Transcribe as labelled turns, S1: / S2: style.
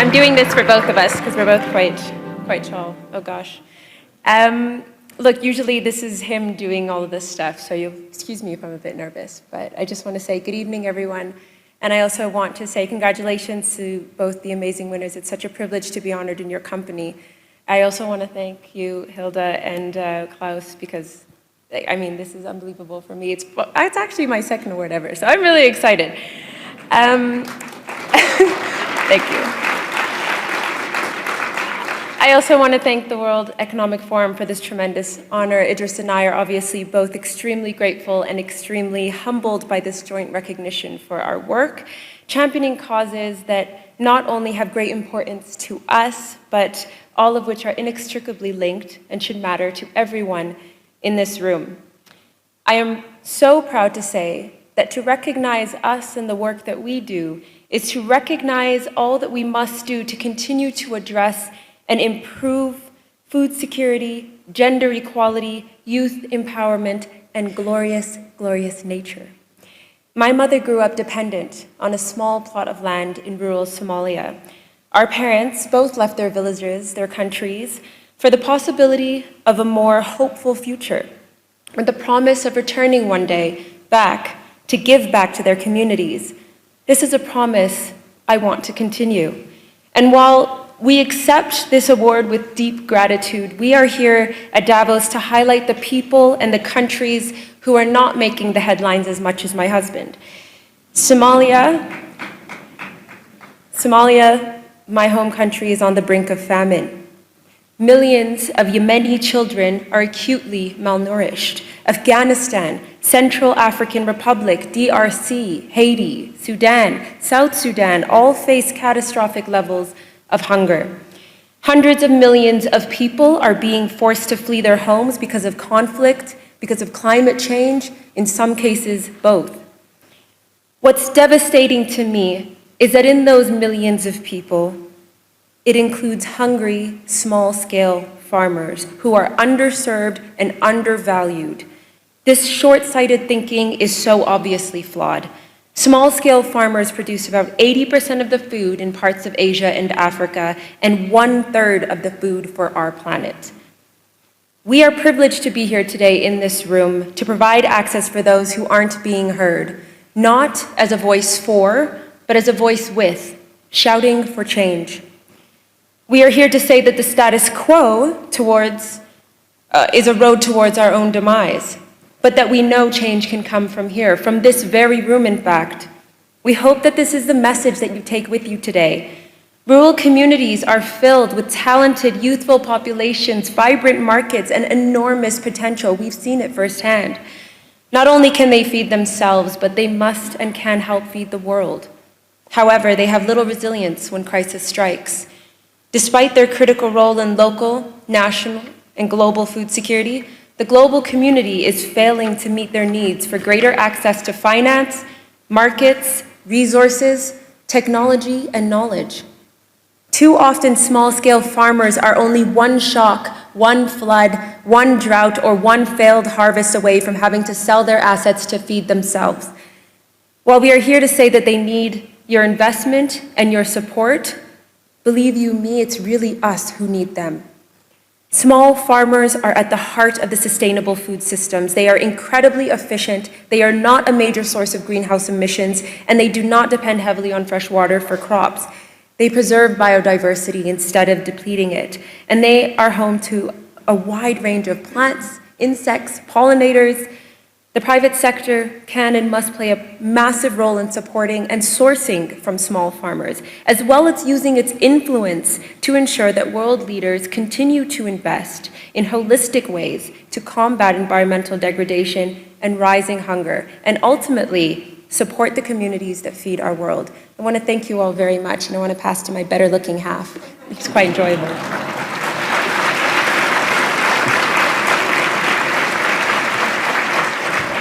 S1: I'm doing this for both of us because we're both quite tall. Oh gosh. Look, usually this is him doing all of this stuff, so you'll excuse me if I'm a bit nervous, but I just want to say good evening, everyone. And I also want to say congratulations to both the amazing winners. It's such a privilege to be honored in your company. I also want to thank you, Hilda and Klaus, because I mean, this is unbelievable for me. It's actually my second award ever, so I'm really excited. Thank you. I also want to thank the World Economic Forum for this tremendous honor. Idris and I are obviously both extremely grateful and extremely humbled by this joint recognition for our work, championing causes that not only have great importance to us, but all of which are inextricably linked and should matter to everyone in this room. I am so proud to say that to recognize us and the work that we do is to recognize all that we must do to continue to address and improve food security, gender equality, youth empowerment, and glorious, glorious nature. My mother grew up dependent on a small plot of land in rural Somalia. Our parents both left their villages, their countries, for the possibility of a more hopeful future, with the promise of returning one day back to give back to their communities. This is a promise I want to continue. And while we accept this award with deep gratitude, we are here at Davos to highlight the people and the countries who are not making the headlines as much as my husband. Somalia, my home country, is on the brink of famine. Millions of Yemeni children are acutely malnourished. Afghanistan, Central African Republic, DRC, Haiti, Sudan, South Sudan all face catastrophic levels of hunger. Hundreds of millions of people are being forced to flee their homes because of conflict, because of climate change, in some cases both. What's devastating to me is that in those millions of people, it includes hungry, small-scale farmers who are underserved and undervalued. This short-sighted thinking is so obviously flawed. Small-scale farmers produce about 80% of the food in parts of Asia and Africa, and 1/3 of the food for our planet. We are privileged to be here today in this room to provide access for those who aren't being heard, not as a voice for, but as a voice with, shouting for change. We are here to say that the status quo is a road towards our own demise, but that we know change can come from here, from this very room, in fact. We hope that this is the message that you take with you today. Rural communities are filled with talented, youthful populations, vibrant markets, and enormous potential. We've seen it firsthand. Not only can they feed themselves, but they must and can help feed the world. However, they have little resilience when crisis strikes. Despite their critical role in local, national, and global food security, the global community is failing to meet their needs for greater access to finance, markets, resources, technology, and knowledge. Too often, small-scale farmers are only one shock, one flood, one drought, or one failed harvest away from having to sell their assets to feed themselves. While we are here to say that they need your investment and your support, believe you me, it's really us who need them. Small farmers are at the heart of the sustainable food systems. They are incredibly efficient, they are not a major source of greenhouse emissions, and they do not depend heavily on fresh water for crops. They preserve biodiversity instead of depleting it, and they are home to a wide range of plants, insects, pollinators. The private sector can and must play a massive role in supporting and sourcing from small farmers, as well as using its influence to ensure that world leaders continue to invest in holistic ways to combat environmental degradation and rising hunger, and ultimately support the communities that feed our world. I want to thank you all very much, and I want to pass to my better looking half. It's quite enjoyable.